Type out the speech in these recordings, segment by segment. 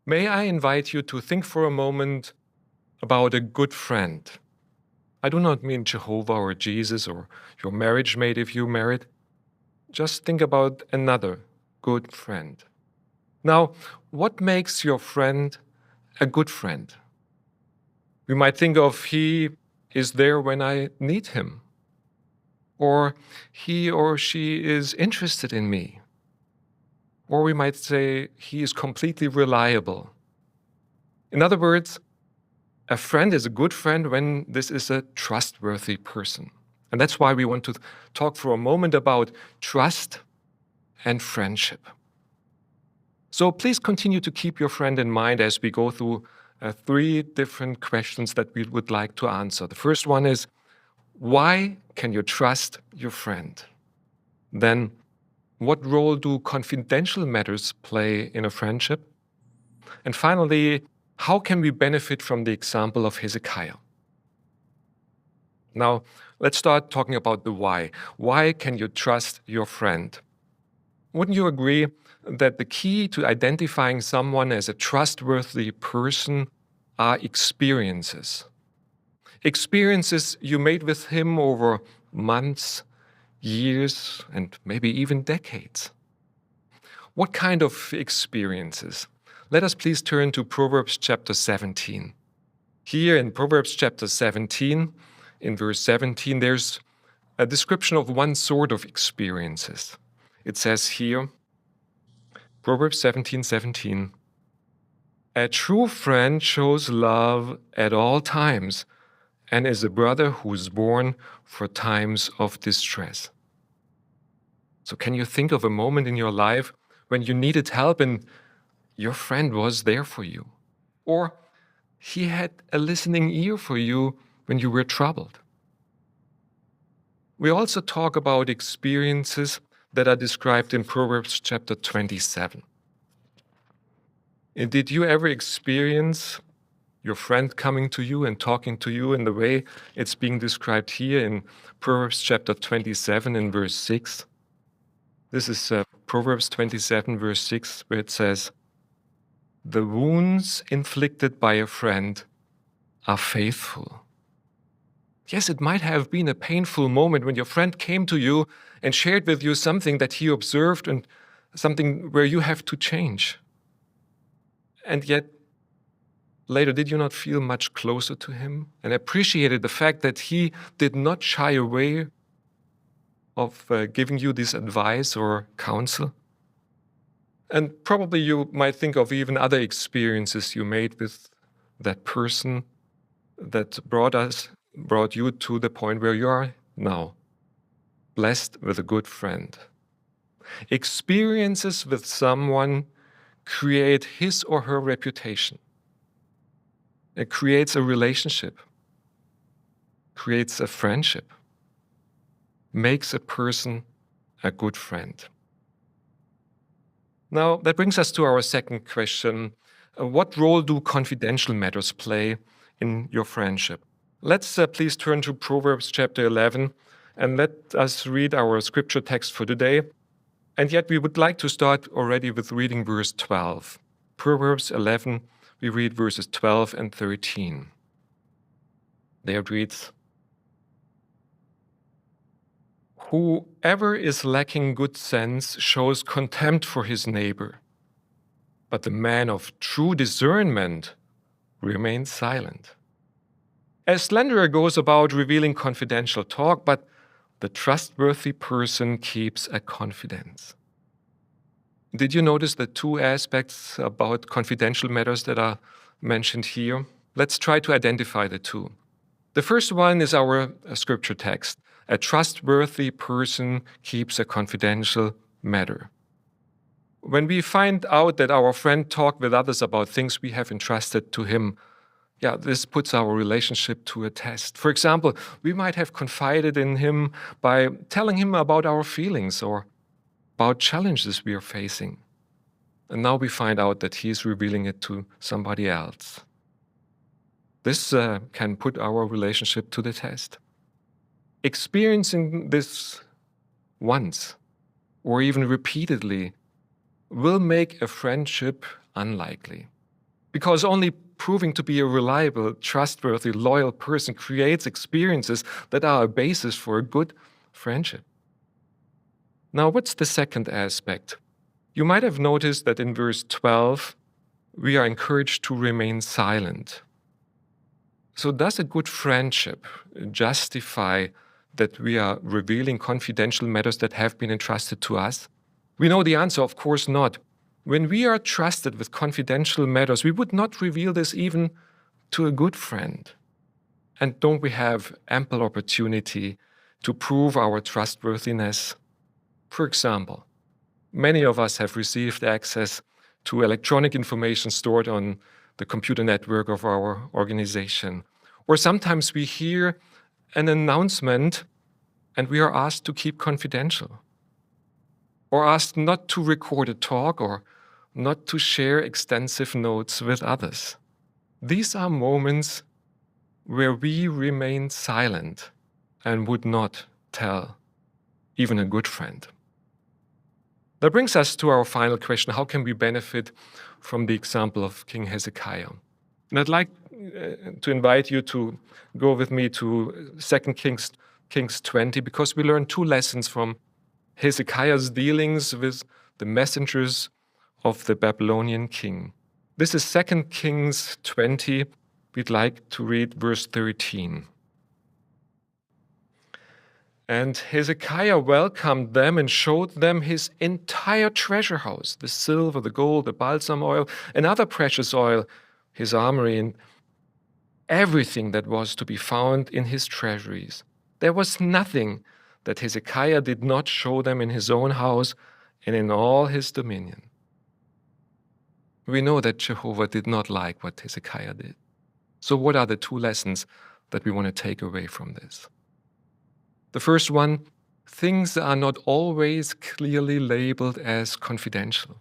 May I invite you to think for a moment about a good friend? I do not mean Jehovah or Jesus or your marriage mate if you married. Just think about another good friend. Now, what makes your friend a good friend? We might think of he is there when I need him, or he or she is interested in me, or we might say he is completely reliable. In other words, a friend is a good friend when this is a trustworthy person. And that's why we want to talk for a moment about trust and friendship. So please continue to keep your friend in mind as we go through 3 different questions that we would like to answer. The first one is, why can you trust your friend? Then, what role do confidential matters play in a friendship? And finally, how can we benefit from the example of Hezekiah? Now, let's start talking about the why. Why can you trust your friend? Wouldn't you agree that the key to identifying someone as a trustworthy person are experiences? Experiences you made with him over months, years, and maybe even decades. What kind of experiences? Let us please turn to Proverbs chapter 17. Here in Proverbs chapter 17, in verse 17, there's a description of one sort of experiences. It says here, Proverbs 17:17, a true friend shows love at all times and is a brother who is born for times of distress. So can you think of a moment in your life when you needed help and your friend was there for you? Or he had a listening ear for you when you were troubled? We also talk about experiences that are described in Proverbs chapter 27. And did you ever experience your friend coming to you and talking to you in the way it's being described here in Proverbs chapter 27 in verse 6? This is Proverbs 27 verse 6, where it says, the wounds inflicted by a friend are faithful. Yes, it might have been a painful moment when your friend came to you and shared with you something that he observed and something where you have to change. And yet, later, did you not feel much closer to him and appreciated the fact that he did not shy away of giving you this advice or counsel? And probably you might think of even other experiences you made with that person that brought you to the point where you are now, blessed with a good friend. Experiences with someone create his or her reputation. It creates a relationship, creates a friendship, makes a person a good friend. Now, that brings us to our second question. What role do confidential matters play in your friendship? Let's please turn to Proverbs chapter 11 and let us read our scripture text for today. And yet we would like to start already with reading verse 12. Proverbs 11, we read verses 12 and 13. There it reads, whoever is lacking good sense shows contempt for his neighbor, but the man of true discernment remains silent. A slanderer goes about revealing confidential talk, but the trustworthy person keeps a confidence. Did you notice the 2 aspects about confidential matters that are mentioned here? Let's try to identify the 2. The first one is our scripture text. A trustworthy person keeps a confidential matter. When we find out that our friend talked with others about things we have entrusted to him, this puts our relationship to a test. For example, we might have confided in him by telling him about our feelings or about challenges we are facing. And now we find out that he's revealing it to somebody else. This can put our relationship to the test. Experiencing this once or even repeatedly will make a friendship unlikely. Because only proving to be a reliable, trustworthy, loyal person creates experiences that are a basis for a good friendship. Now, what's the second aspect? You might have noticed that in verse 12, we are encouraged to remain silent. So does a good friendship justify that we are revealing confidential matters that have been entrusted to us? We know the answer, of course not. When we are trusted with confidential matters, we would not reveal this even to a good friend. And don't we have ample opportunity to prove our trustworthiness? For example, many of us have received access to electronic information stored on the computer network of our organization. Or sometimes we hear an announcement and we are asked to keep confidential, or asked not to record a talk or not to share extensive notes with others. These are moments where we remain silent and would not tell even a good friend. That brings us to our final question: how can we benefit from the example of King Hezekiah? And I'd like to invite you to go with me to 2 Kings 20, because we learn two lessons from Hezekiah's dealings with the messengers of the Babylonian king. This is 2 Kings 20. We'd like to read verse 13. And Hezekiah welcomed them and showed them his entire treasure house, the silver, the gold, the balsam oil, and other precious oil, his armory, and everything that was to be found in his treasuries. There was nothing that Hezekiah did not show them in his own house and in all his dominion. We know that Jehovah did not like what Hezekiah did. So what are the two lessons that we want to take away from this? The first one: things are not always clearly labeled as confidential.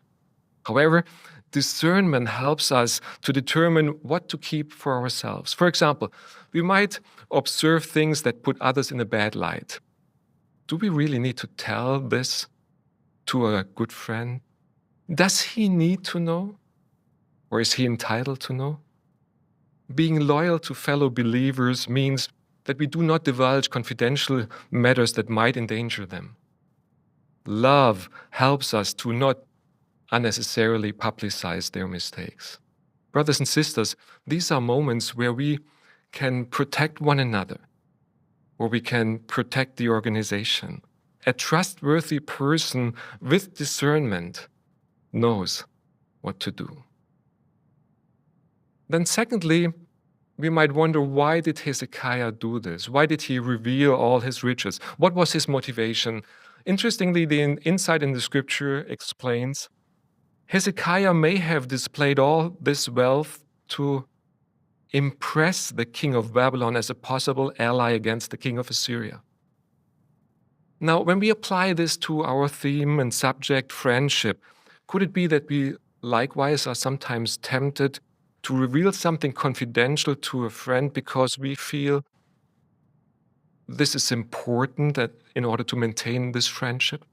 However, discernment helps us to determine what to keep for ourselves. For example, we might observe things that put others in a bad light. Do we really need to tell this to a good friend? Does he need to know? Or is he entitled to know? Being loyal to fellow believers means that we do not divulge confidential matters that might endanger them. Love helps us to not unnecessarily publicize their mistakes. Brothers and sisters, these are moments where we can protect one another, where we can protect the organization. A trustworthy person with discernment knows what to do. Then secondly, we might wonder, why did Hezekiah do this? Why did he reveal all his riches? What was his motivation? Interestingly, the insight in the scripture explains Hezekiah may have displayed all this wealth to impress the king of Babylon as a possible ally against the king of Assyria. Now, when we apply this to our theme and subject, friendship, could it be that we likewise are sometimes tempted to reveal something confidential to a friend because we feel this is important in order to maintain this friendship?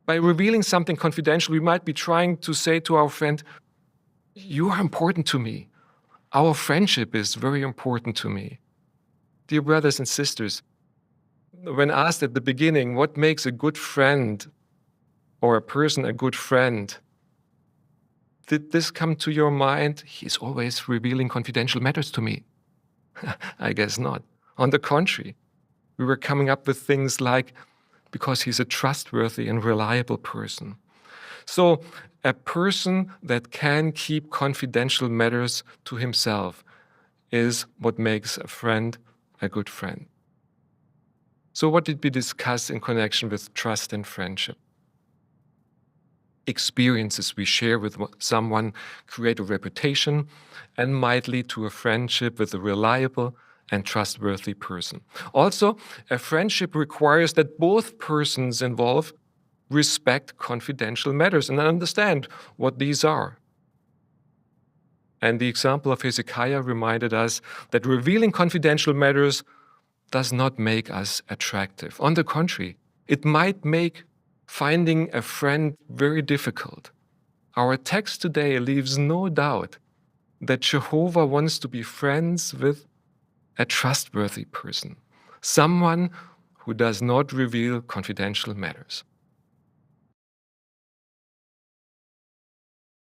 By revealing something confidential, we might be trying to say to our friend, you are important to me. Our friendship is very important to me. Dear brothers and sisters, when asked at the beginning, what makes a good friend or a person a good friend, did this come to your mind? He's always revealing confidential matters to me. I guess not. On the contrary, we were coming up with things like, because he's a trustworthy and reliable person. So a person that can keep confidential matters to himself is what makes a friend a good friend. So what did we discuss in connection with trust and friendship? Experiences we share with someone create a reputation and might lead to a friendship with a reliable and trustworthy person. Also, a friendship requires that both persons involved respect confidential matters and understand what these are. And the example of Hezekiah reminded us that revealing confidential matters does not make us attractive. On the contrary, it might make finding a friend very difficult. Our text today leaves no doubt that Jehovah wants to be friends with a trustworthy person, someone who does not reveal confidential matters.